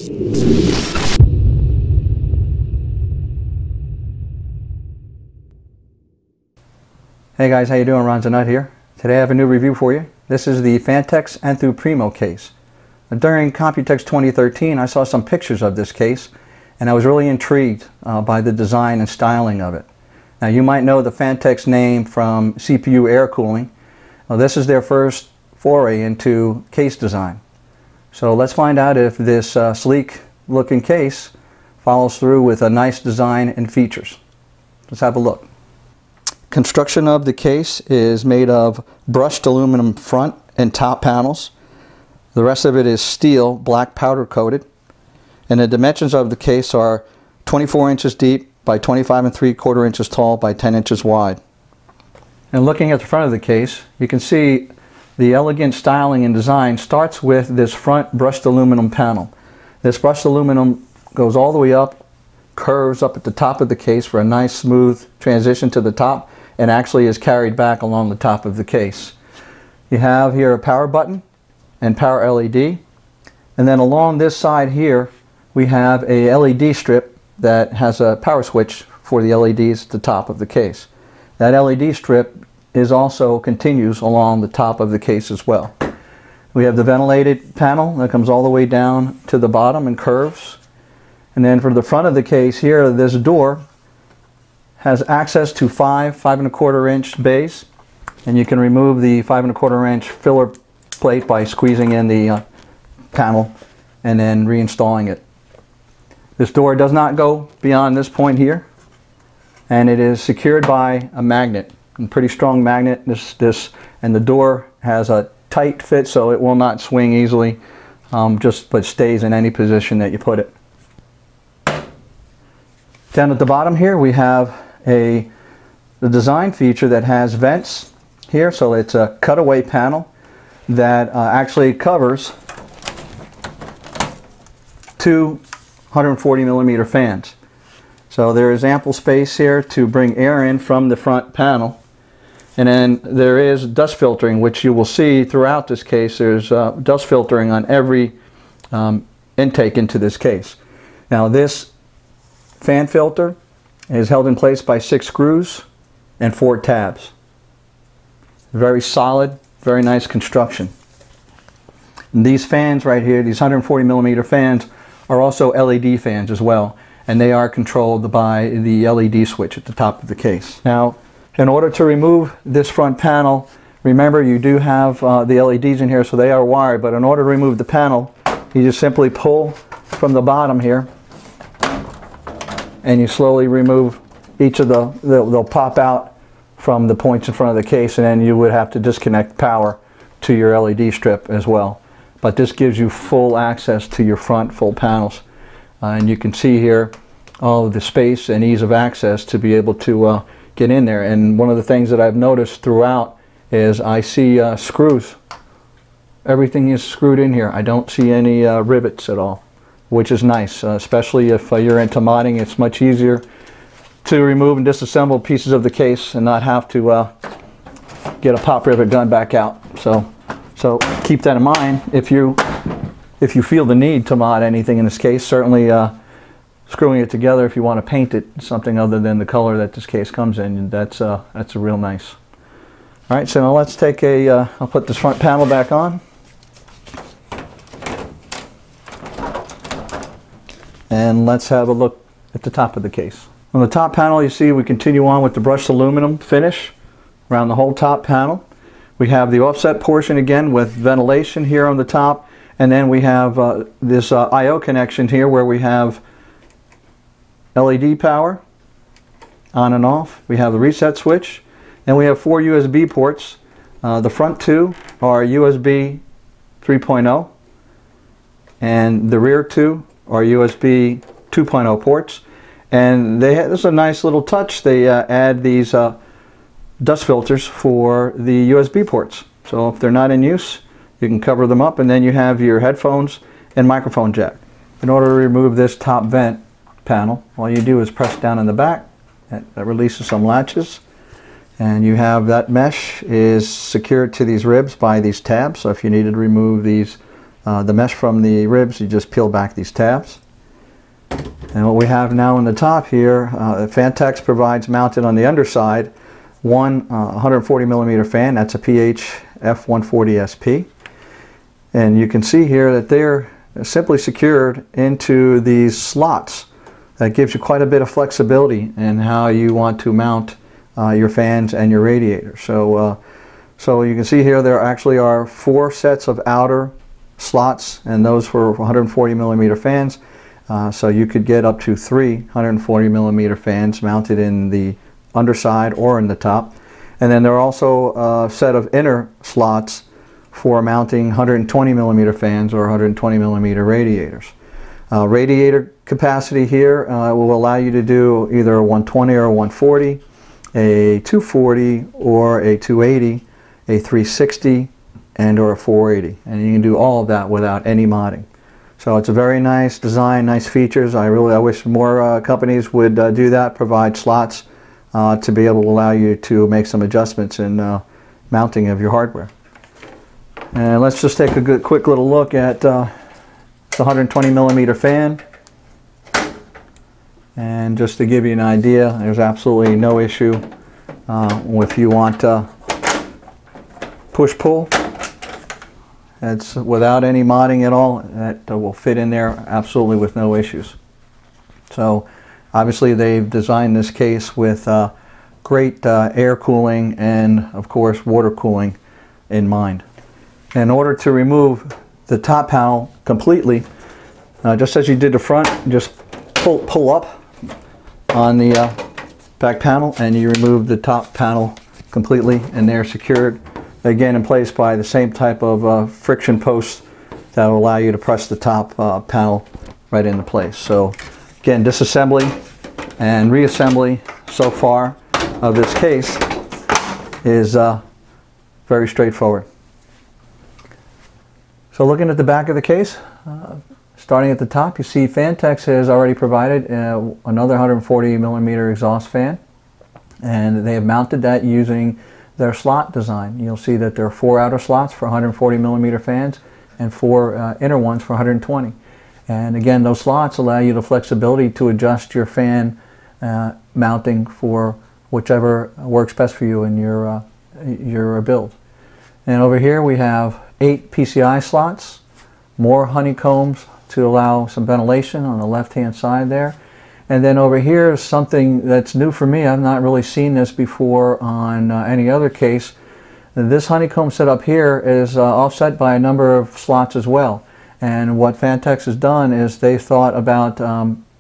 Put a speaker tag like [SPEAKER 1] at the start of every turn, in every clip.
[SPEAKER 1] Hey guys, how you doing? Ron Zanut here. Today I have a new review for you. This is the Phanteks Enthoo Primo Case. During Computex 2013 I saw some pictures of this case and I was really intrigued by the design and styling of it. Now you might know the Phanteks name from CPU air cooling. Well, this is their first foray into case design. So let's find out if this sleek looking case follows through with a nice design and features. Let's have a look. Construction of the case is made of brushed aluminum front and top panels. The rest of it is steel, black powder coated. And the dimensions of the case are 24 inches deep by 25 3/4 inches tall by 10 inches wide. And looking at the front of the case, you can see the elegant styling and design starts with this front brushed aluminum panel. This brushed aluminum goes all the way up, curves up at the top of the case for a nice smooth transition to the top, and actually is carried back along the top of the case. You have here a power button and power LED, and then along this side here we have a LED strip that has a power switch for the LEDs at the top of the case. That LED strip also continues along the top of the case as well. We have the ventilated panel that comes all the way down to the bottom and curves, and then for the front of the case here, this door has access to 5 1/4 inch bays, and you can remove the 5 1/4 inch filler plate by squeezing in the panel and then reinstalling it. This door does not go beyond this point here, and it is secured by a magnet, a pretty strong magnet. And the door has a tight fit so it will not swing easily, but stays in any position that you put it. Down at the bottom here we have the design feature that has vents here, so it's a cutaway panel that actually covers two 140 millimeter fans. So there is ample space here to bring air in from the front panel, and then there is dust filtering, which you will see throughout this case. There's dust filtering on every intake into this case. Now this fan filter is held in place by 6 screws and 4 tabs. Very solid, very nice construction. And these fans right here, these 140 millimeter fans, are also LED fans as well, and they are controlled by the LED switch at the top of the case. Now, in order to remove this front panel, remember you do have the LEDs in here, so they are wired, but in order to remove the panel, you just simply pull from the bottom here, and you slowly remove each of they'll pop out from the points in front of the case, and then you would have to disconnect power to your LED strip as well. But this gives you full access to your front full panels. And you can see here all of the space and ease of access to be able to get in there. And one of the things that I've noticed throughout is I see screws. Everything is screwed in here. I don't see any rivets at all, which is nice, especially if you're into modding. It's much easier to remove and disassemble pieces of the case and not have to get a pop rivet gun back out. So keep that in mind if you feel the need to mod anything in this case. Certainly screwing it together if you want to paint it something other than the color that this case comes in, that's a real nice. All right, so now let's take I'll put this front panel back on. And let's have a look at the top of the case. On the top panel, you see we continue on with the brushed aluminum finish around the whole top panel. We have the offset portion again with ventilation here on the top, and then we have this I/O connection here where we have LED power on and off. We have the reset switch, and we have 4 USB ports. The front 2 are USB 3.0, and the rear 2 are USB 2.0 ports. And this is a nice little touch. They add these dust filters for the USB ports. So if they're not in use, you can cover them up, and then you have your headphones and microphone jack. In order to remove this top vent panel, all you do is press down in the back. That releases some latches, and you have that mesh is secured to these ribs by these tabs. So if you needed to remove these the mesh from the ribs, you just peel back these tabs. And what we have now in the top here, Phanteks provides mounted on the underside one 140 millimeter fan. That's a PH F140SP. And you can see here that they're simply secured into these slots. That gives you quite a bit of flexibility in how you want to mount your fans and your radiators. So you can see here there actually are 4 sets of outer slots, and those for 140 millimeter fans. So you could get up to 3 140 millimeter fans mounted in the underside or in the top. And then there are also a set of inner slots for mounting 120 millimeter fans or 120 millimeter radiators. Radiator capacity here will allow you to do either a 120 or a 140, a 240 or a 280, a 360, and or a 480. And you can do all of that without any modding. So it's a very nice design, nice features. I wish more companies would do that, provide slots to be able to allow you to make some adjustments in mounting of your hardware. And let's just take a quick little look at the 120 millimeter fan. And just to give you an idea, there's absolutely no issue if you want push-pull. It's without any modding at all. That will fit in there absolutely with no issues. So obviously they've designed this case with great air cooling and of course water cooling in mind. In order to remove the top panel completely, just as you did the front, just pull up on the back panel and you remove the top panel completely, and they're secured again in place by the same type of friction posts that will allow you to press the top panel right into place. So again, disassembly and reassembly so far of this case is very straightforward. So looking at the back of the case, starting at the top, you see Phanteks has already provided another 140 millimeter exhaust fan, and they have mounted that using their slot design. You'll see that there are 4 outer slots for 140 millimeter fans and 4 inner ones for 120. And again, those slots allow you the flexibility to adjust your fan mounting for whichever works best for you in your build. And over here we have 8 PCI slots, more honeycombs to allow some ventilation on the left hand side there. And then over here is something that's new for me. I've not really seen this before on any other case. This honeycomb setup here is offset by a number of slots as well. And what Phanteks has done is they've thought about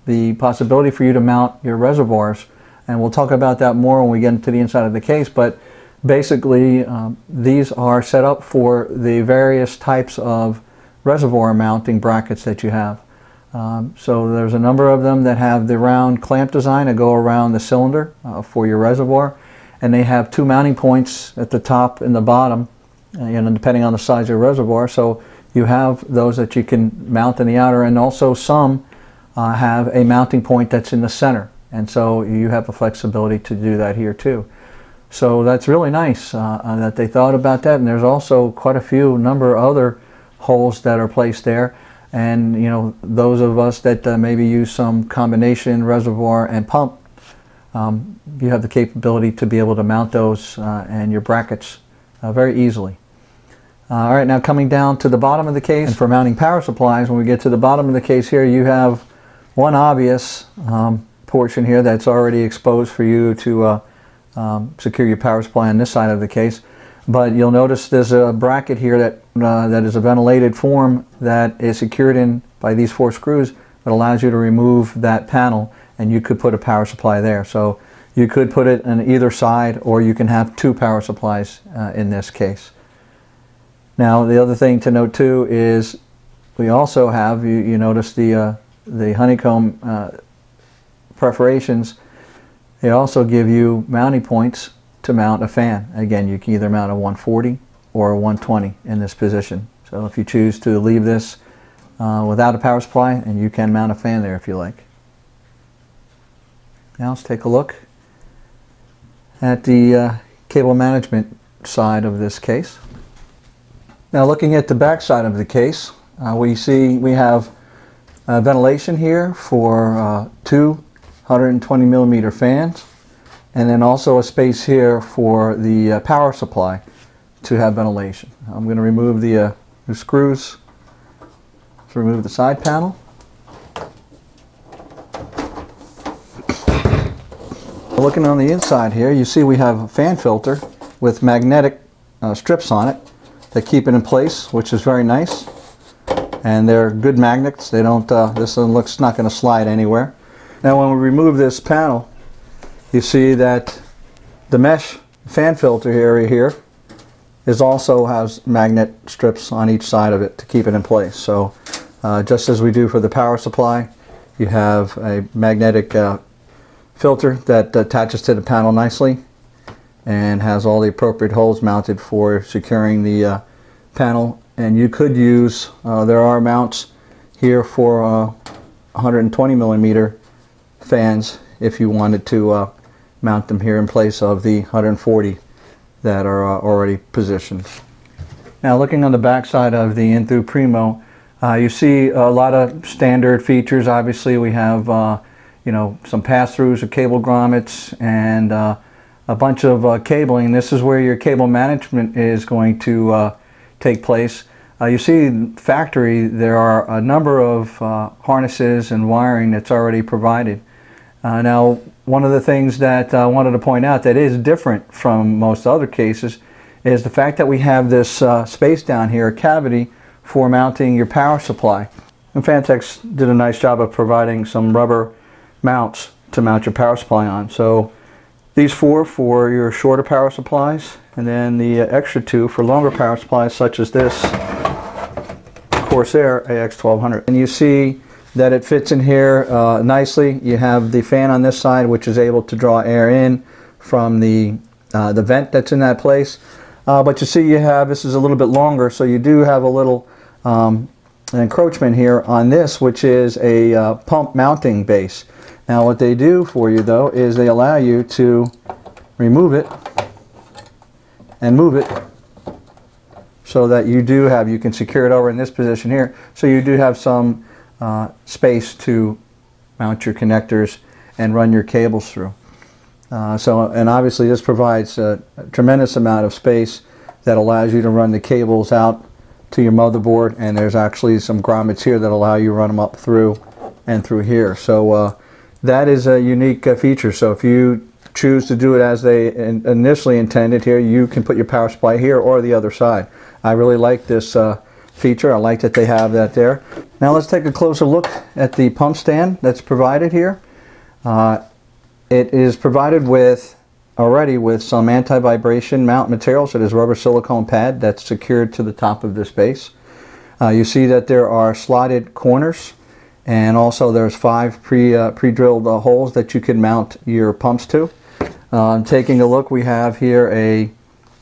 [SPEAKER 1] the possibility for you to mount your reservoirs. And we'll talk about that more when we get into the inside of the case. But basically, these are set up for the various types of reservoir mounting brackets that you have. So there's a number of them that have the round clamp design that go around the cylinder for your reservoir, and they have 2 mounting points at the top and the bottom, depending on the size of your reservoir. So you have those that you can mount in the outer, and also some have a mounting point that's in the center, and so you have the flexibility to do that here too. So that's really nice that they thought about that, and there's also quite a number of other holes that are placed there. And those of us that maybe use some combination reservoir and pump, you have the capability to be able to mount those and your brackets very easily. All right, now coming down to the bottom of the case, and for mounting power supplies, when we get to the bottom of the case here, you have one obvious portion here that's already exposed for you to secure your power supply on this side of the case. But you'll notice there's a bracket here that is a ventilated form that is secured in by these 4 screws that allows you to remove that panel, and you could put a power supply there. So you could put it on either side, or you can have 2 power supplies in this case. Now the other thing to note too is we also have, you notice the honeycomb perforations. They also give you mounting points to mount a fan. Again, you can either mount a 140 or a 120 in this position. So if you choose to leave this without a power supply, and you can mount a fan there if you like. Now let's take a look at the cable management side of this case. Now looking at the back side of the case, we have ventilation here for two 120 millimeter fans, and then also a space here for the power supply to have ventilation. I'm going to remove the screws to remove the side panel. Looking on the inside here, you see we have a fan filter with magnetic strips on it that keep it in place, which is very nice. And they're good magnets. They don't. This one looks not going to slide anywhere. Now, when we remove this panel, you see that the mesh fan filter area here also has magnet strips on each side of it to keep it in place. So, just as we do for the power supply, you have a magnetic filter that attaches to the panel nicely and has all the appropriate holes mounted for securing the panel. And you could use, there are mounts here for 120 millimeter fans if you wanted to mount them here in place of the 140 that are already positioned. Now, looking on the back side of the Enthoo Primo, you see a lot of standard features. Obviously, we have you know, some pass-throughs of cable grommets and a bunch of cabling. This is where your cable management is going to take place. You see factory, there are a number of harnesses and wiring that's already provided. Now, one of the things that I wanted to point out that is different from most other cases is the fact that we have this space down here, a cavity, for mounting your power supply. And Phanteks did a nice job of providing some rubber mounts to mount your power supply on. So these four for your shorter power supplies, and then the extra two for longer power supplies such as this Corsair AX1200. And you see that it fits in here nicely. You have the fan on this side, which is able to draw air in from the vent that's in that place. But you see you have, this is a little bit longer, so you do have a little encroachment here on this, which is a pump mounting base. Now, what they do for you, though, is they allow you to remove it and move it so that you do have, you can secure it over in this position here, so you do have some space to mount your connectors and run your cables through. And obviously this provides a tremendous amount of space that allows you to run the cables out to your motherboard, and there's actually some grommets here that allow you to run them up through and through here. So that is a unique feature. So if you choose to do it as they initially intended here, you can put your power supply here or the other side. I really like this feature. I like that they have that there. Now let's take a closer look at the pump stand that's provided here. It is provided with already with some anti-vibration mount material. So there's rubber silicone pad that's secured to the top of this base. You see that there are slotted corners, and also there's 5 pre-drilled holes that you can mount your pumps to. Taking a look, we have here a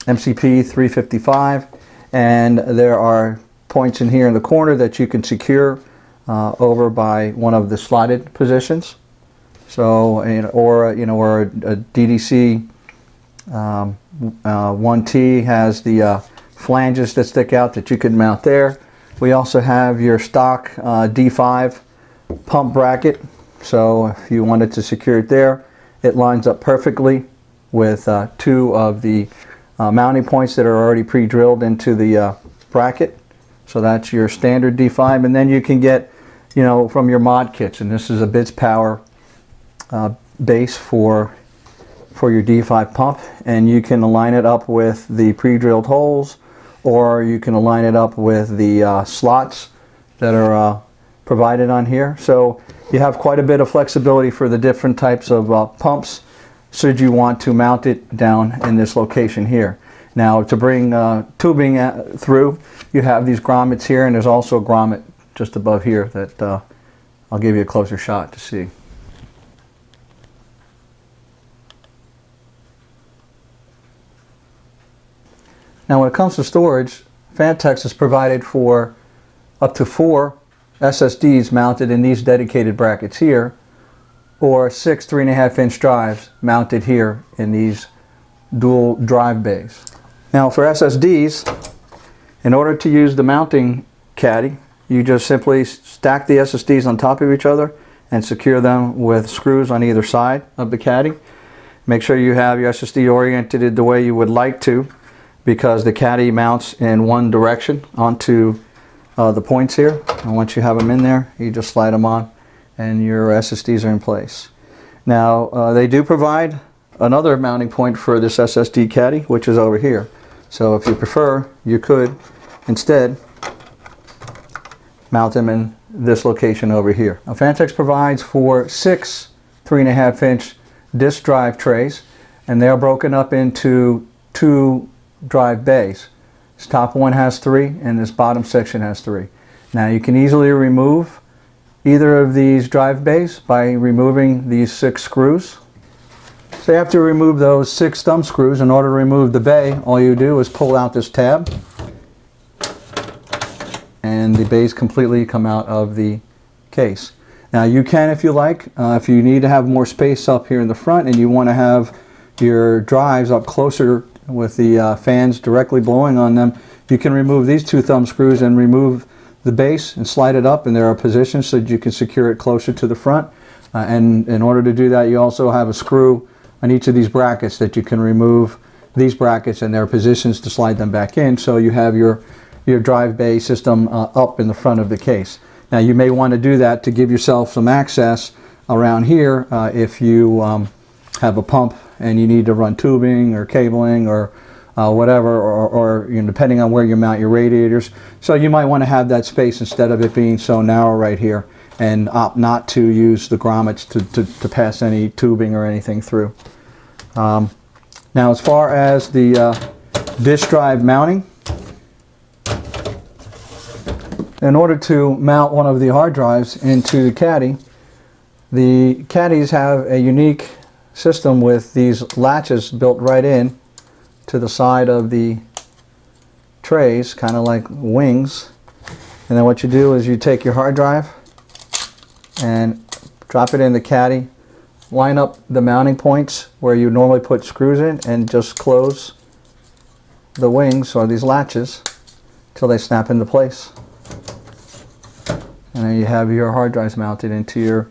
[SPEAKER 1] MCP 355, and there are points in here in the corner that you can secure over by one of the slotted positions. So, or a DDC 1T has the flanges that stick out that you could mount there. We also have your stock D5 pump bracket. So if you wanted to secure it there, it lines up perfectly with 2 of the mounting points that are already pre-drilled into the bracket. So that's your standard D5, and then you can get, from your mod kits, and this is a Bits Power base for your D5 pump, and you can align it up with the pre-drilled holes, or you can align it up with the slots that are provided on here. So you have quite a bit of flexibility for the different types of pumps should you want to mount it down in this location here. Now, to bring tubing through, you have these grommets here, and there's also a grommet just above here that I'll give you a closer shot to see. Now, when it comes to storage, Phanteks is provided for up to 4 SSDs mounted in these dedicated brackets here, or 6 3.5-inch drives mounted here in these dual drive bays. Now, for SSDs, in order to use the mounting caddy, you just simply stack the SSDs on top of each other and secure them with screws on either side of the caddy. Make sure you have your SSD oriented the way you would like to, because the caddy mounts in one direction onto the points here. And once you have them in there, you just slide them on and your SSDs are in place. Now they do provide another mounting point for this SSD caddy, which is over here. So if you prefer, you could instead mount them in this location over here. Now, Phanteks provides for 6 3.5-inch disk drive trays, and they are broken up into 2 drive bays. This top one has 3 and this bottom section has 3. Now you can easily remove either of these drive bays by removing these 6 screws. So you have to remove those 6 thumb screws. In order to remove the bay, all you do is pull out this tab and the bays completely come out of the case. Now you can, if you like, if you need to have more space up here in the front and you want to have your drives up closer with the fans directly blowing on them, you can remove these 2 thumb screws and remove the base and slide it up, and there are positions so that you can secure it closer to the front. And in order to do that, you also have a screw on each of these brackets that you can remove these brackets, and there are positions to slide them back in, so you have your drive bay system up in the front of the case. Now you may want to do that to give yourself some access around here if you have a pump and you need to run tubing or cabling or whatever, or you know, depending on where you mount your radiators. So you might want to have that space instead of it being so narrow right here, and opt not to use the grommets to pass any tubing or anything through. Now as far as the disk drive mounting, in order to mount one of the hard drives into the caddy, the caddies have a unique system with these latches built right in to the side of the trays, kind of like wings. And then what you do is you take your hard drive and drop it in the caddy, line up the mounting points where you normally put screws in, and just close the wings or these latches till they snap into place. And then you have your hard drives mounted into your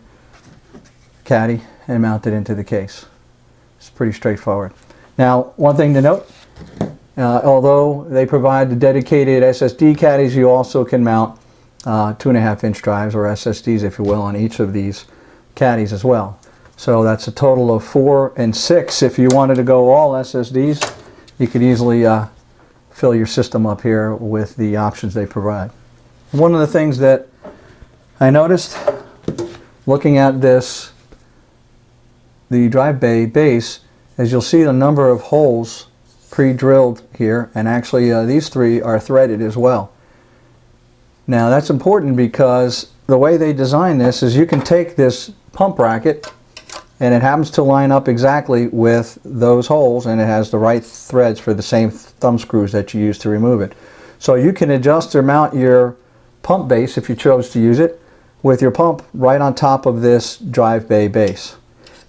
[SPEAKER 1] caddy and mounted into the case. It's pretty straightforward. Now, one thing to note, although they provide the dedicated SSD caddies, you also can mount 2.5-inch drives, or SSDs if you will, on each of these caddies as well. So that's a total of 4 and 6. If you wanted to go all SSDs, you could easily fill your system up here with the options they provide. One of the things that I noticed looking at this, the drive bay base, is you'll see the number of holes pre-drilled here, and actually these 3 are threaded as well. Now that's important because the way they design this is you can take this pump bracket and it happens to line up exactly with those holes, and it has the right threads for the same thumb screws that you use to remove it. So you can adjust or mount your pump base, if you chose to use it, with your pump right on top of this drive bay base.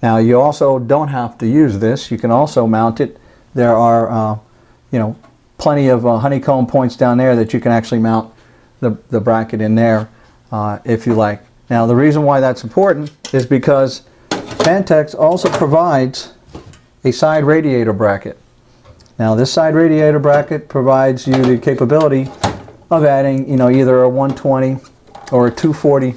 [SPEAKER 1] Now you also don't have to use this. You can also mount it. There are you know, plenty of honeycomb points down there that you can actually mount the bracket in there if you like. Now the reason why that's important is because Phanteks also provides a side radiator bracket. Now this side radiator bracket provides you the capability of adding, you know, either a 120 or a 240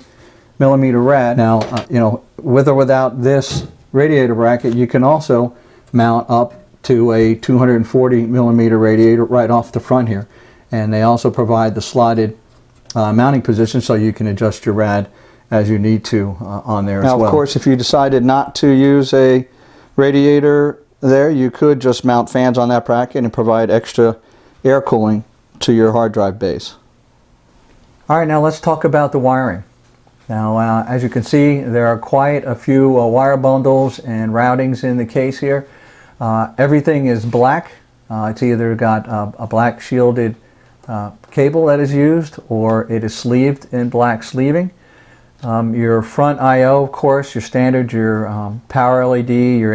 [SPEAKER 1] millimeter rad. Now, you know, with or without this radiator bracket, you can also mount up to a 240 millimeter radiator right off the front here. And they also provide the slotted mounting position, so you can adjust your rad as you need to on there as well. Now, of course, if you decided not to use a radiator there, you could just mount fans on that bracket and provide extra air cooling to your hard drive base. All right, now let's talk about the wiring. Now, as you can see, there are quite a few wire bundles and routings in the case here. Everything is black. It's either got a black shielded cable that is used, or it is sleeved in black sleeving. Your front I/O, of course, your standard, your power LED, your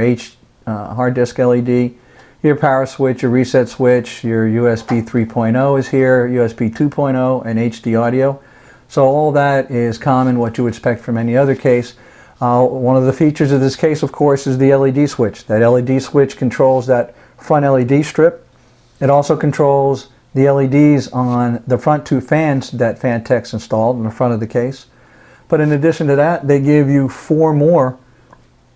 [SPEAKER 1] hard disk LED, your power switch, your reset switch, your USB 3.0 is here, USB 2.0, and HD audio. So all that is common, what you would expect from any other case. One of the features of this case, of course, is the LED switch. That LED switch controls that front LED strip. It also controls the LEDs on the front two fans that Phanteks installed in the front of the case. But in addition to that, they give you 4 more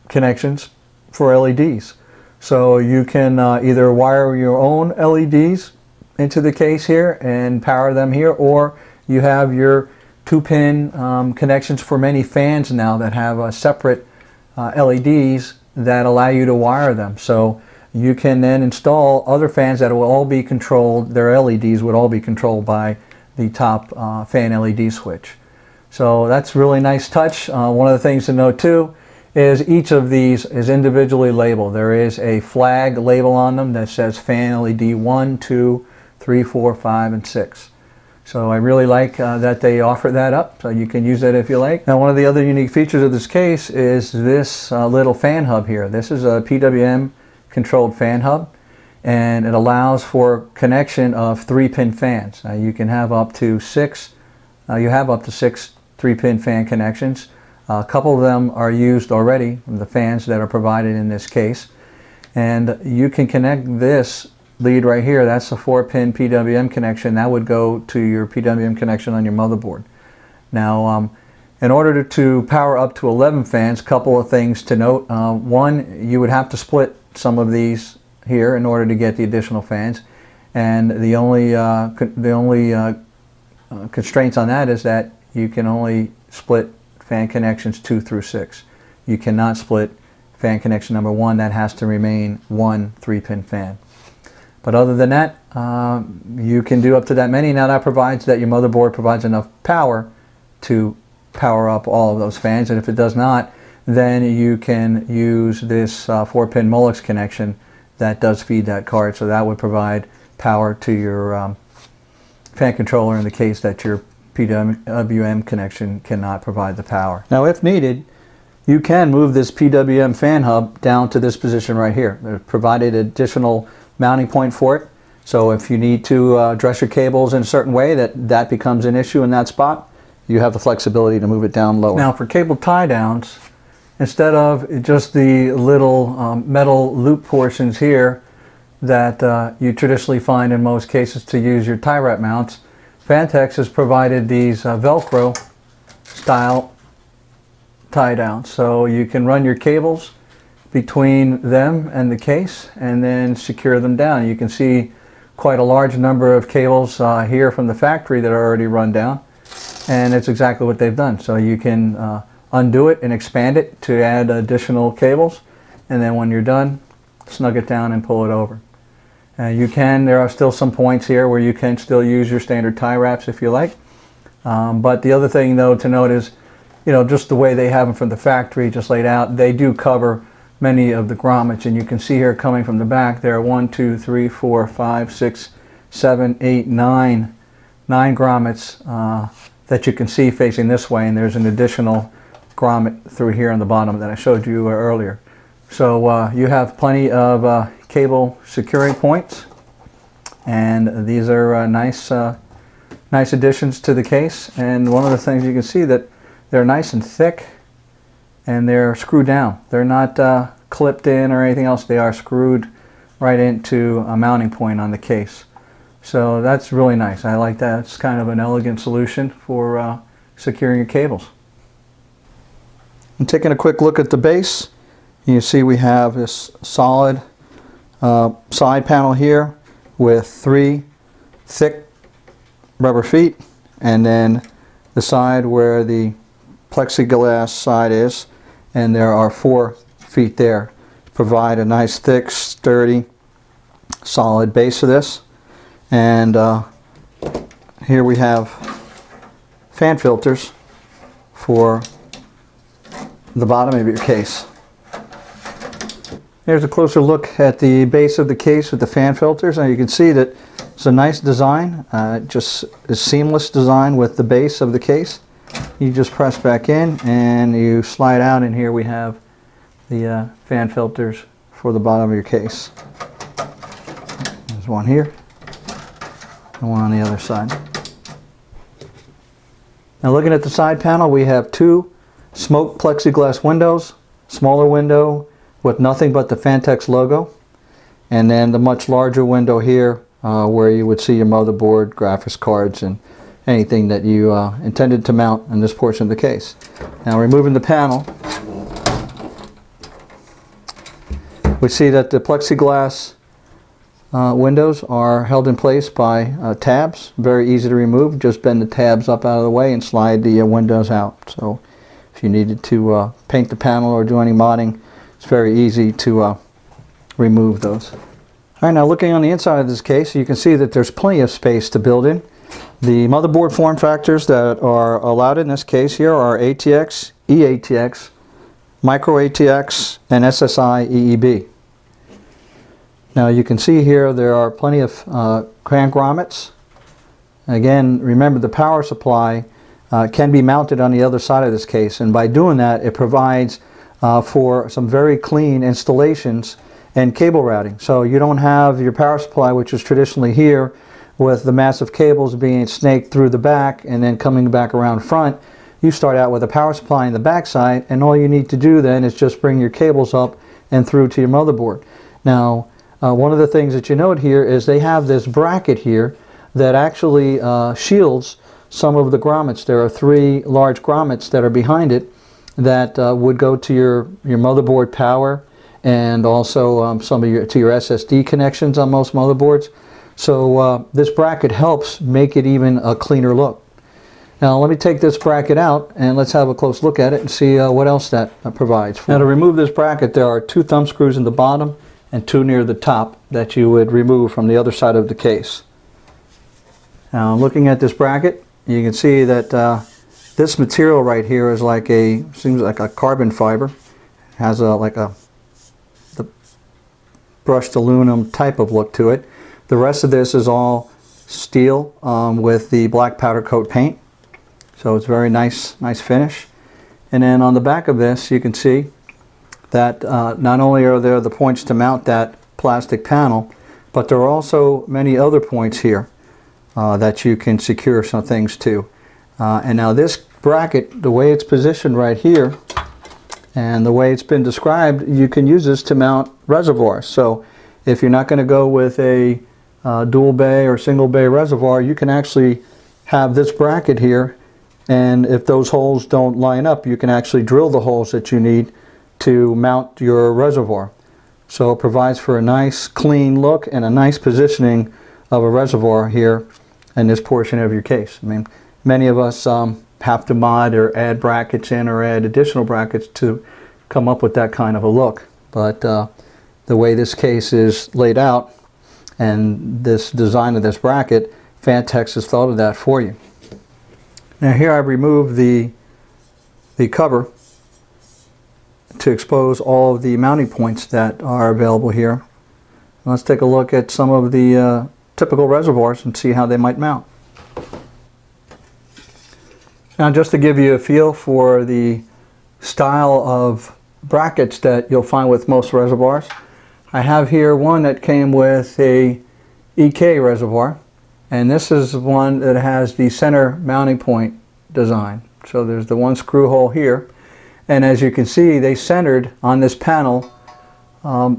[SPEAKER 1] connections for LEDs. So you can either wire your own LEDs into the case here and power them here, or you have your 2-pin connections for many fans now that have separate LEDs that allow you to wire them. So you can then install other fans that will all be controlled, their LEDs would all be controlled by the top fan LED switch. So that's really nice touch. One of the things to note too is each of these is individually labeled. There is a flag label on them that says fan LED 1, 2, 3, 4, 5, and 6. So I really like that they offer that up, so you can use that if you like. Now, one of the other unique features of this case is this little fan hub here. This is a PWM controlled fan hub, and it allows for connection of 3-pin fans. You can have up to 6. You have up to 6 3-pin fan connections. A couple of them are used already, the fans that are provided in this case, and you can connect this lead right here. That's a 4-pin PWM connection. That would go to your PWM connection on your motherboard. Now, in order to power up to 11 fans, a couple of things to note. One, you would have to split some of these here in order to get the additional fans, and the only constraints on that is that you can only split fan connections 2 through 6. You cannot split fan connection number 1. That has to remain one 3-pin fan. But other than that, you can do up to that many. Now that provides that your motherboard provides enough power to power up all of those fans, and if it does not, then you can use this 4-pin Molex connection that does feed that card. So that would provide power to your fan controller in the case that your PWM connection cannot provide the power. Now, if needed, you can move this PWM fan hub down to this position right here. They've provided additional mounting point for it. So if you need to dress your cables in a certain way that becomes an issue in that spot, you have the flexibility to move it down lower. Now, for cable tie downs, instead of just the little metal loop portions here that you traditionally find in most cases to use your tie wrap mounts, Phanteks has provided these Velcro style tie downs. So you can run your cables between them and the case and then secure them down. You can see quite a large number of cables here from the factory that are already run down, and it's exactly what they've done. So you can undo it and expand it to add additional cables, and then when you're done, snug it down and pull it over. There are still some points here where you can still use your standard tie wraps if you like. But the other thing though to note is, just the way they have them from the factory just laid out, they do cover many of the grommets, and you can see here coming from the back there are 1, 2, 3, 4, 5, 6, 7, 8, 9 grommets that you can see facing this way, and there's an additional grommet through here on the bottom that I showed you earlier. So you have plenty of cable securing points, and these are nice additions to the case. And one of the things you can see that they're nice and thick, and they're screwed down. They're not clipped in or anything else. They are screwed right into a mounting point on the case. So that's really nice. I like that. It's kind of an elegant solution for securing your cables. And taking a quick look at the base, you see we have this solid side panel here with 3 thick rubber feet, and then the side where the plexiglass side is, and there are 4 feet there to provide a nice thick, sturdy, solid base of this. And here we have fan filters for the bottom of your case. Here's a closer look at the base of the case with the fan filters. Now you can see that it's a nice design, just a seamless design with the base of the case. You just press back in and you slide out, and here we have the fan filters for the bottom of your case. There's one here and one on the other side. Now looking at the side panel, we have two smoke plexiglass windows, smaller window with nothing but the Phanteks logo, and then the much larger window here where you would see your motherboard, graphics cards, and anything that you intended to mount in this portion of the case. Now removing the panel, we see that the plexiglass windows are held in place by tabs. Very easy to remove. Just bend the tabs up out of the way and slide the windows out. So if you needed to paint the panel or do any modding, it's very easy to remove those. All right, now looking on the inside of this case, you can see that there's plenty of space to build in. The motherboard form factors that are allowed in this case here are ATX, eATX, Micro ATX, and SSI EEB. Now you can see here there are plenty of crank grommets. Again, remember the power supply can be mounted on the other side of this case, and by doing that it provides for some very clean installations and cable routing. So you don't have your power supply, which is traditionally here, with the massive cables being snaked through the back and then coming back around front. You start out with a power supply in the back side, and all you need to do then is just bring your cables up and through to your motherboard. Now one of the things that you note here is they have this bracket here that actually shields some of the grommets. There are three large grommets that are behind it that would go to your motherboard power, and also some of your SSD connections on most motherboards. So this bracket helps make it even a cleaner look. Now let me take this bracket out and let's have a close look at it and see what else that provides. Now to remove this bracket, there are two thumb screws in the bottom and two near the top that you would remove from the other side of the case. Now looking at this bracket, you can see that this material right here is like seems like a carbon fiber. It has the brushed aluminum type of look to it. The rest of this is all steel with the black powder coat paint. So it's very nice finish. And then on the back of this you can see that not only are there the points to mount that plastic panel, but there are also many other points here that you can secure some things to. And now this bracket, the way it's positioned right here and the way it's been described, you can use this to mount reservoirs. So if you're not going to go with a dual bay or single bay reservoir, you can actually have this bracket here, and if those holes don't line up, you can actually drill the holes that you need to mount your reservoir. So it provides for a nice clean look and a nice positioning of a reservoir here in this portion of your case. I mean, many of us have to mod or add brackets in or add additional brackets to come up with that kind of a look. But the way this case is laid out and this design of this bracket, Phanteks has thought of that for you. Now here I've removed the cover to expose all of the mounting points that are available here. Let's take a look at some of the typical reservoirs and see how they might mount. Now just to give you a feel for the style of brackets that you'll find with most reservoirs, I have here one that came with a EK reservoir, and this is one that has the center mounting point design. So there's the one screw hole here, and as you can see they centered on this panel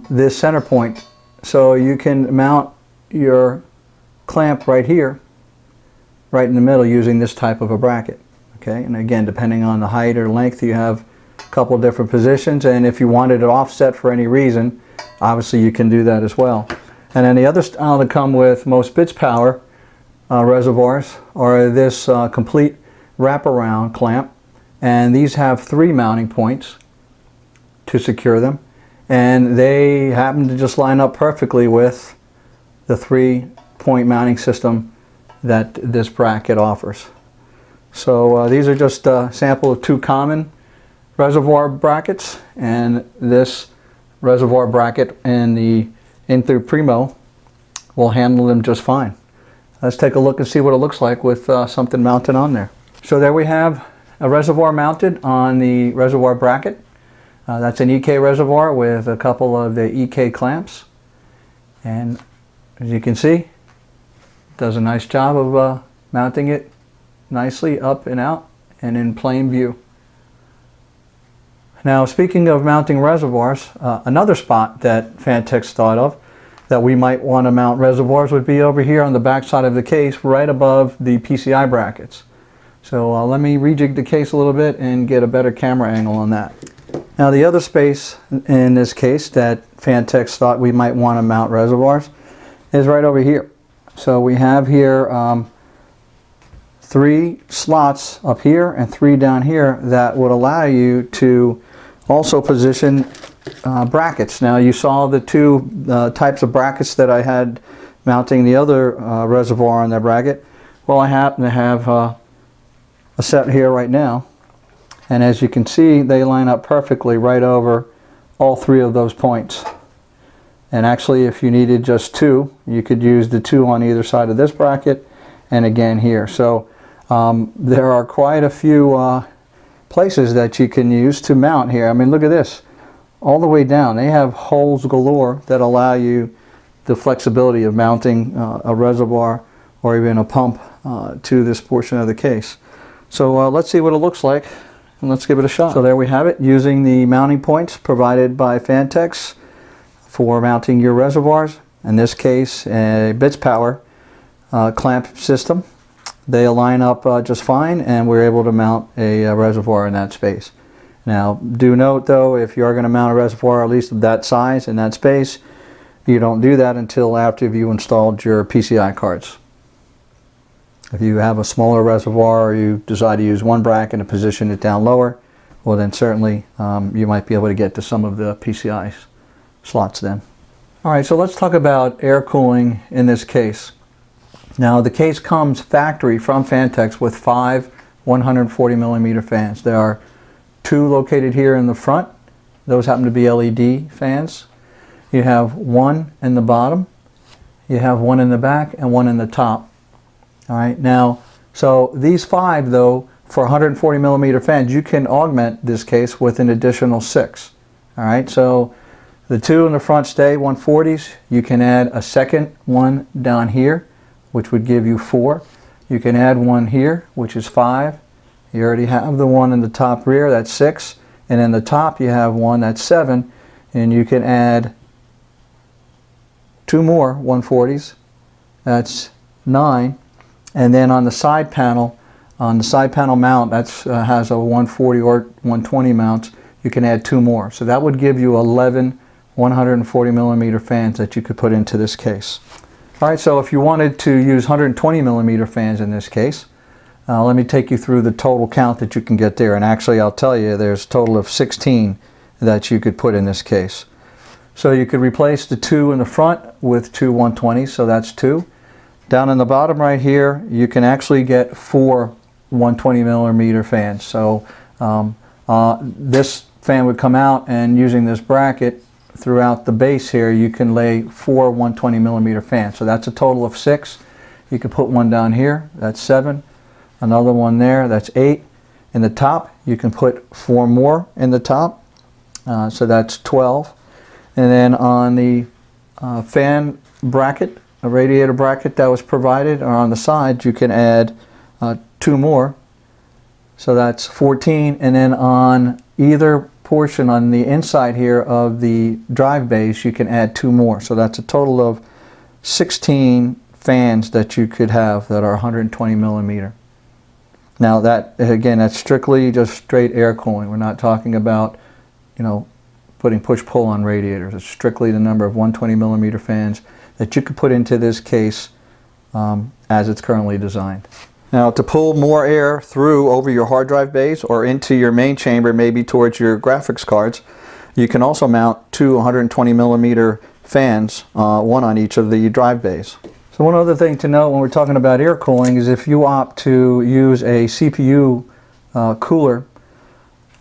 [SPEAKER 1] this center point, so you can mount your clamp right here, right in the middle, using this type of a bracket. Okay, and again, depending on the height or length, you have a couple different positions, and if you wanted it offset for any reason, obviously you can do that as well. And then the other style to come with most bits power reservoirs are this complete wraparound clamp, and these have three mounting points to secure them, and they happen to just line up perfectly with the 3-point mounting system that this bracket offers. So these are just a sample of two common reservoir brackets, and this reservoir bracket and the Enthoo Primo will handle them just fine. Let's take a look and see what it looks like with something mounted on there. So there we have a reservoir mounted on the reservoir bracket. That's an EK reservoir with a couple of the EK clamps, and as you can see, it does a nice job of mounting it nicely up and out and in plain view. Now, speaking of mounting reservoirs, another spot that Phanteks thought of that we might want to mount reservoirs would be over here on the back side of the case, right above the PCI brackets. So let me rejig the case a little bit and get a better camera angle on that. Now, the other space in this case that Phanteks thought we might want to mount reservoirs is right over here. So we have here 3 slots up here and 3 down here that would allow you to also position brackets. Now, you saw the 2 types of brackets that I had mounting the other reservoir on that bracket. Well, I happen to have a set here right now, and as you can see, they line up perfectly right over all 3 of those points. And actually, if you needed just 2, you could use the 2 on either side of this bracket and again here. So there are quite a few places that you can use to mount here. I mean, look at this. All the way down, they have holes galore that allow you the flexibility of mounting a reservoir or even a pump to this portion of the case. So let's see what it looks like, and let's give it a shot. So there we have it, using the mounting points provided by Phanteks for mounting your reservoirs. In this case, a bits power clamp system. They align up just fine, and we're able to mount a reservoir in that space. Now, do note though, if you are going to mount a reservoir at least of that size in that space, you don't do that until after you installed your PCI cards. If you have a smaller reservoir, or you decide to use one bracket and position it down lower, well then certainly you might be able to get to some of the PCI slots then. Alright, so let's talk about air cooling in this case. Now, the case comes factory from Phanteks with 5 140mm fans. There are 2 located here in the front. Those happen to be LED fans. You have 1 in the bottom, you have 1 in the back, and 1 in the top. Alright, now, so these 5 though, for 140mm fans, you can augment this case with an additional 6. Alright, so the 2 in the front stay 140s. You can add a second one down here, which would give you 4. You can add 1 here, which is 5. You already have the 1 in the top rear, that's 6. And in the top you have 1, that's 7. And you can add 2 more 140s, that's 9. And then on the side panel mount, that has a 140 or 120 mounts, you can add 2 more. So that would give you 11 140mm fans that you could put into this case. Alright, so if you wanted to use 120mm fans in this case, let me take you through the total count that you can get there. And actually, I'll tell you, there's a total of 16 that you could put in this case. So you could replace the 2 in the front with 2 120s, so that's 2. Down in the bottom right here, you can actually get 4 120mm fans. So this fan would come out, and using this bracket throughout the base here, you can lay 4 120mm fans. So that's a total of 6. You could put 1 down here, that's 7. Another one there, that's 8. In the top, you can put 4 more in the top, so that's 12. And then on the fan bracket, a radiator bracket that was provided, or on the side, you can add 2 more, so that's 14. And then on either portion on the inside here of the drive base, you can add 2 more, so that's a total of 16 fans that you could have that are 120mm. Now that, again, that's strictly just straight air cooling. We're not talking about, you know, putting push-pull on radiators. It's strictly the number of 120mm fans that you could put into this case as it's currently designed. Now, to pull more air through over your hard drive bays or into your main chamber, maybe towards your graphics cards, you can also mount 2 120mm fans, one on each of the drive bays. So one other thing to note when we're talking about air cooling is if you opt to use a CPU cooler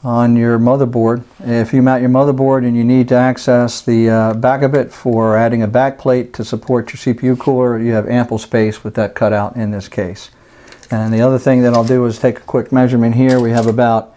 [SPEAKER 1] on your motherboard, if you mount your motherboard and you need to access the back of it for adding a back plate to support your CPU cooler, you have ample space with that cutout in this case. And the other thing that I'll do is take a quick measurement here. We have about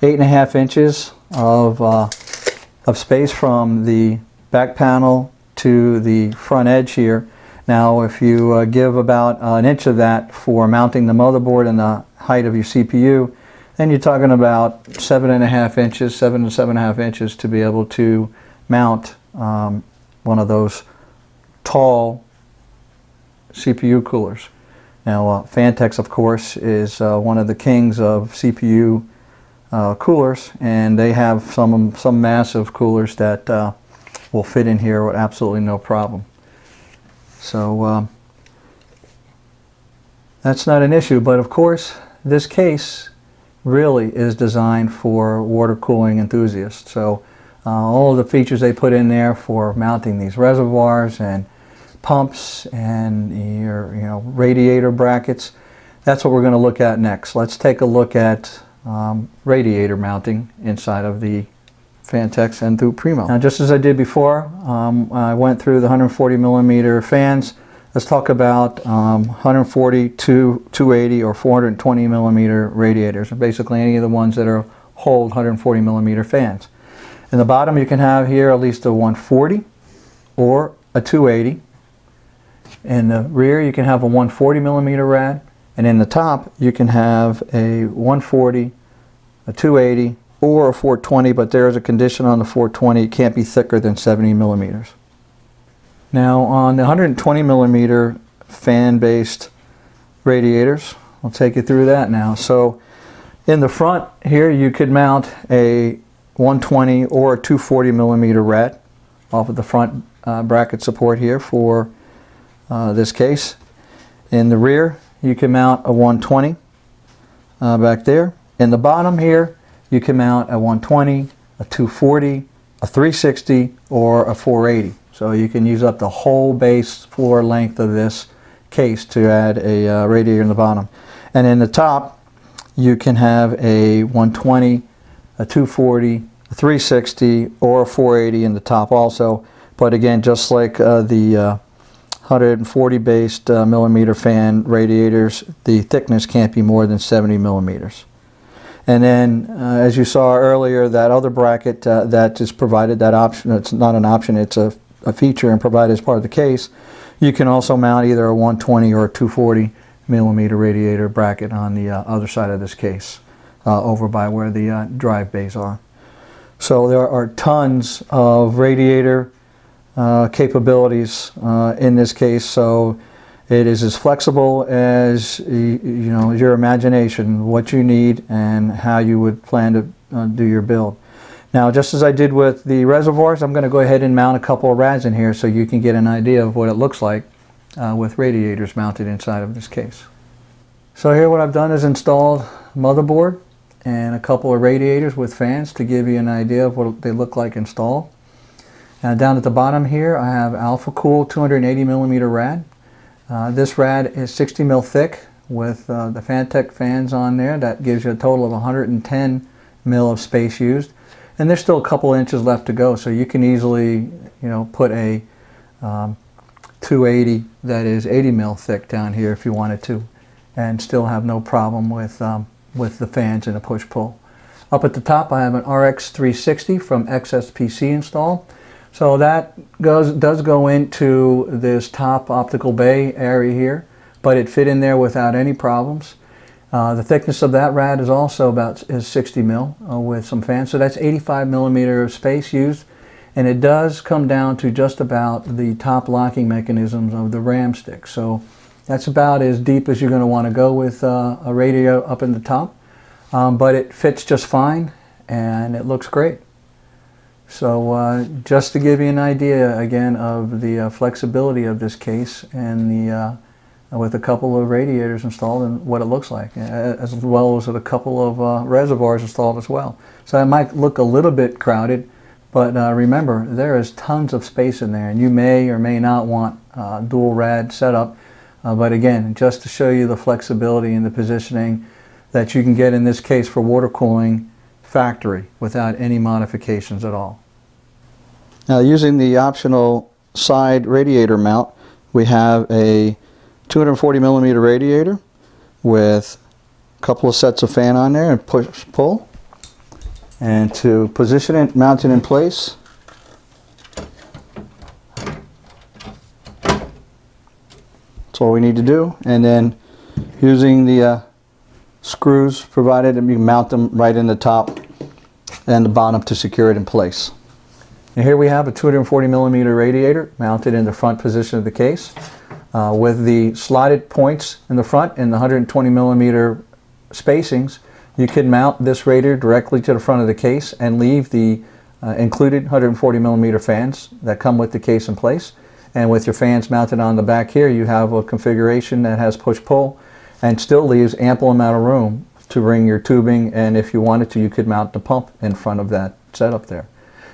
[SPEAKER 1] 8.5 inches of space from the back panel to the front edge here. Now, if you give about an inch of that for mounting the motherboard and the height of your CPU, then you're talking about 7.5 inches, 7 to 7.5 inches to be able to mount one of those tall CPU coolers. Now Phanteks, of course, is one of the kings of CPU coolers, and they have some massive coolers that will fit in here with absolutely no problem. So that's not an issue, but of course this case really is designed for water cooling enthusiasts. So all of the features they put in there for mounting these reservoirs and pumps and your radiator brackets, that's what we're going to look at next. Let's take a look at radiator mounting inside of the Phanteks Enthoo Primo. Now, just as I did before, I went through the 140mm fans. Let's talk about 140, 280, or 420mm radiators, basically any of the ones that hold 140mm fans. In the bottom you can have here at least a 140 or a 280. In the rear you can have a 140mm rad, and in the top you can have a 140, a 280, or a 420, but there is a condition on the 420, it can't be thicker than 70mm. Now on the 120mm fan-based radiators, I'll take you through that now. So in the front here you could mount a 120 or a 240mm rad off of the front bracket support here for this case. In the rear you can mount a 120 back there. In the bottom here you can mount a 120, a 240, a 360, or a 480. So you can use up the whole base floor length of this case to add a radiator in the bottom. And in the top you can have a 120, a 240, a 360, or a 480 in the top also. But again, just like the 140 based millimeter fan radiators, the thickness can't be more than 70mm. And then as you saw earlier, that other bracket that is provided, that option, it's not an option, it's a feature and provided as part of the case, you can also mount either a 120 or a 240mm radiator bracket on the other side of this case, over by where the drive bays are. So there are tons of radiator capabilities in this case, so it is as flexible as your imagination, what you need and how you would plan to do your build. Now, just as I did with the reservoirs, I'm going to go ahead and mount a couple of rads in here so you can get an idea of what it looks like with radiators mounted inside of this case. So here what I've done is installed motherboard and a couple of radiators with fans to give you an idea of what they look like installed. Now down at the bottom here I have Alpha Cool 280mm rad. This rad is 60mm thick with the Phanteks fans on there. That gives you a total of 110mm of space used. And there's still a couple inches left to go, so you can easily put a 280 that is 80mm thick down here if you wanted to, and still have no problem with the fans and the push-pull. Up at the top I have an RX 360 from XSPC installed. So that does go into this top optical bay area here, but it fit in there without any problems. The thickness of that rad is also about 60mm with some fans, so that's 85mm of space used, and it does come down to just about the top locking mechanisms of the RAM stick. So that's about as deep as you're going to want to go with a radio up in the top, but it fits just fine and it looks great. So just to give you an idea again of the flexibility of this case and the with a couple of radiators installed and what it looks like, as well as with a couple of reservoirs installed as well. So it might look a little bit crowded, but remember, there is tons of space in there, and you may or may not want dual rad setup, but again, just to show you the flexibility and the positioning that you can get in this case for water cooling factory without any modifications at all. Now, using the optional side radiator mount, we have a 240mm radiator with a couple of sets of fan on there and push pull. And to position it, mount it in place, that's all we need to do. And then using the screws provided, and you can mount them right in the top and the bottom to secure it in place. And here we have a 240mm radiator mounted in the front position of the case with the slotted points in the front and the 120mm spacings. You can mount this radiator directly to the front of the case and leave the included 140mm fans that come with the case in place. And with your fans mounted on the back here, you have a configuration that has push-pull and still leaves ample amount of room to bring your tubing, and if you wanted to, you could mount the pump in front of that setup there.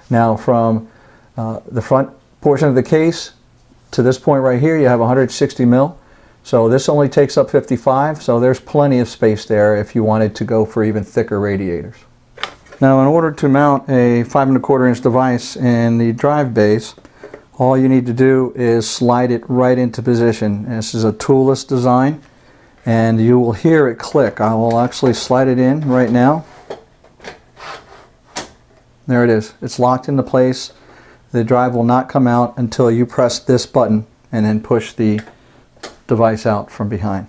[SPEAKER 1] Now from the front portion of the case to this point right here, you have 160 mil. So this only takes up 55, so there's plenty of space there if you wanted to go for even thicker radiators. Now in order to mount a 5 1/4 inch device in the drive bays, all you need to do is slide it right into position. This is a toolless design, and you will hear it click. I will actually slide it in right now. There it is. It's locked into place. The drive will not come out until you press this button and then push the device out from behind.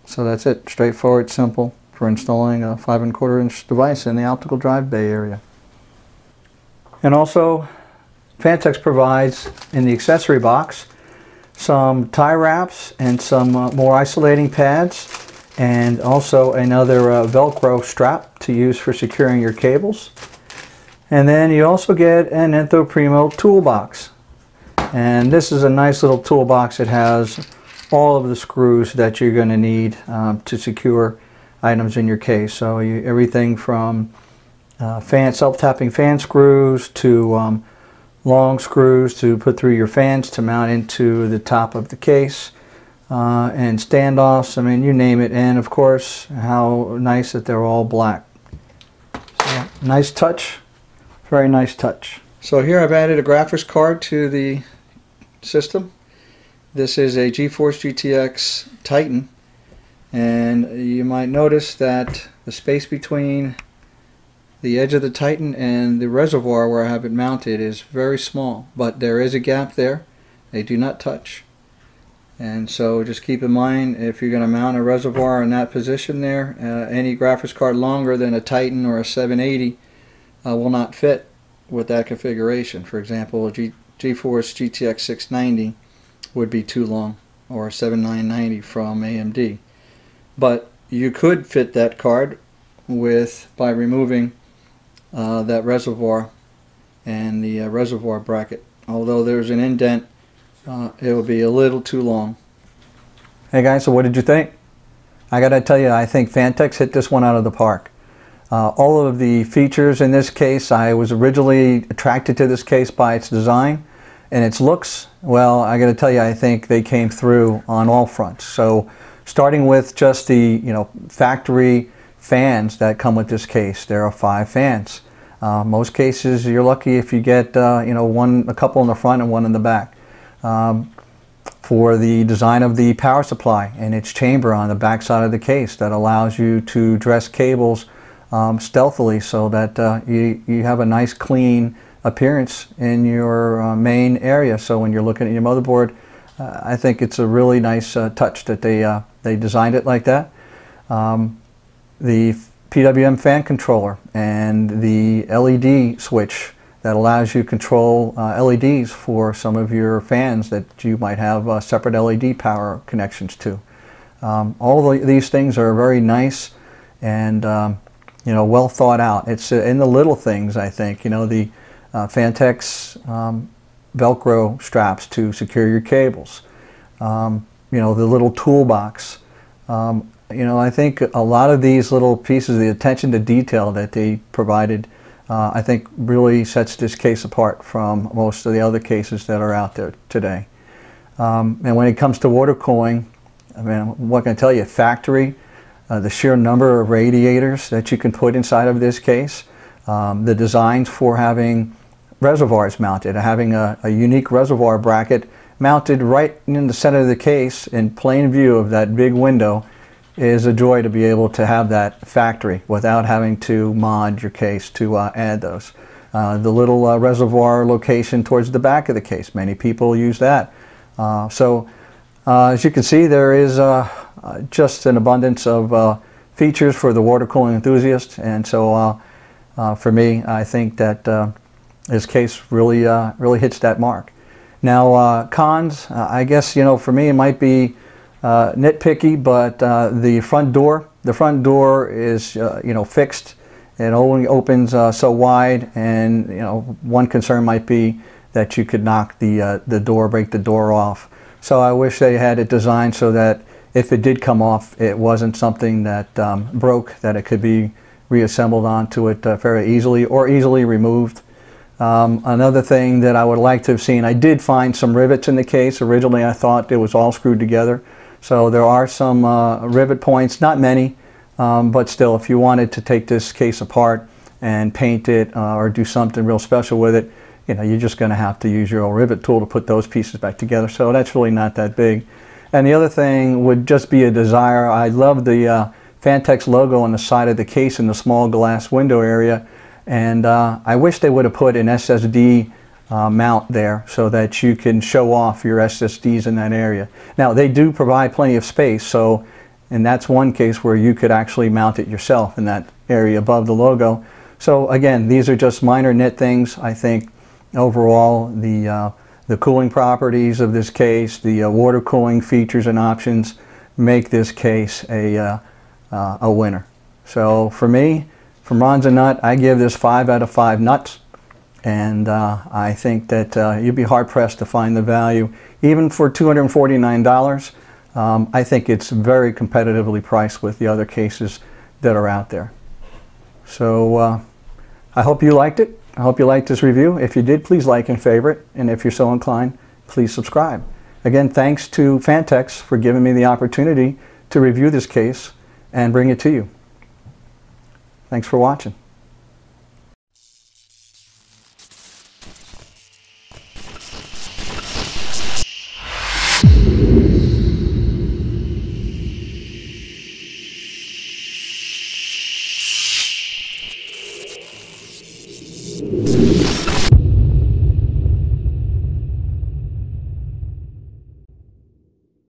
[SPEAKER 1] So that's it. Straightforward, simple for installing a 5 1/4 inch device in the optical drive bay area. And also, Phanteks provides in the accessory box some tie wraps and some more isolating pads, and also another Velcro strap to use for securing your cables. And then you also get an Enthoo Primo toolbox. And this is a nice little toolbox. It has all of the screws that you're going to need to secure items in your case. So everything from self-tapping fan screws to long screws to put through your fans to mount into the top of the case, and standoffs, I mean, you name it. And of course, how nice that they're all black. So, nice touch, very nice touch. So here I've added a graphics card to the system. This is a GeForce GTX Titan, and you might notice that the space between the edge of the Titan and the reservoir where I have it mounted is very small, but there is a gap there. They do not touch. And so just keep in mind, if you're going to mount a reservoir in that position there, any graphics card longer than a Titan or a 780 will not fit with that configuration. For example, a GeForce GTX 690 would be too long, or a 7990 from AMD. But you could fit that card by removing that reservoir and the reservoir bracket. Although there's an indent, it will be a little too long. Hey guys, so what did you think? I gotta tell you, I think Phanteks hit this one out of the park. All of the features in this case, I was originally attracted to this case by its design and its looks. Well, I gotta tell you, I think they came through on all fronts. So starting with just the factory fans that come with this case. There are 5 fans. Most cases you're lucky if you get a couple in the front and one in the back. For the design of the power supply and its chamber on the back side of the case that allows you to dress cables stealthily so that you have a nice clean appearance in your main area. So when you're looking at your motherboard, I think it's a really nice touch that they designed it like that. The PWM fan controller and the LED switch that allows you to control LEDs for some of your fans that you might have separate LED power connections to. All of these things are very nice and well thought out. It's in the little things, I think. The Phanteks Velcro straps to secure your cables. The little toolbox. I think a lot of these little pieces, the attention to detail that they provided, I think really sets this case apart from most of the other cases that are out there today. And when it comes to water cooling, I mean, what can I tell you? Factory, the sheer number of radiators that you can put inside of this case, the designs for having reservoirs mounted, having a unique reservoir bracket mounted right in the center of the case in plain view of that big window, is a joy to be able to have that factory without having to mod your case to add those. The little reservoir location towards the back of the case, many people use that. So as you can see, there is just an abundance of features for the water cooling enthusiast, and so for me, I think that this case really really hits that mark. Now, cons, I guess, you know, for me it might be nitpicky, but the front door is you know, fixed. It only opens so wide, and you know, one concern might be that you could knock the door, break the door off. So I wish they had it designed so that if it did come off, it wasn't something that broke, that it could be reassembled onto it very easily or easily removed. Another thing that I would like to have seen, I did find some rivets in the case. Originally I thought it was all screwed together. So there are some rivet points, not many, but still, if you wanted to take this case apart and paint it or do something real special with it, you know, you're just going to have to use your old rivet tool to put those pieces back together. So that's really not that big. And the other thing would just be a desire. I love the Phanteks logo on the side of the case in the small glass window area, and I wish they would have put an SSD mount there so that you can show off your SSDs in that area. Now, they do provide plenty of space, so, and that's one case where you could actually mount it yourself in that area above the logo. So again, these are just minor nit things. I think overall the cooling properties of this case, the water cooling features and options make this case a winner. So for me, from Ron's a Nut, I give this 5 out of 5 nuts, and I think that you'd be hard pressed to find the value. Even for $249, I think it's very competitively priced with the other cases that are out there. So I hope you liked it. I hope you liked this review. If you did, please like and favorite, and if you're so inclined, please subscribe. Again, thanks to Phanteks for giving me the opportunity to review this case and bring it to you. Thanks for watching.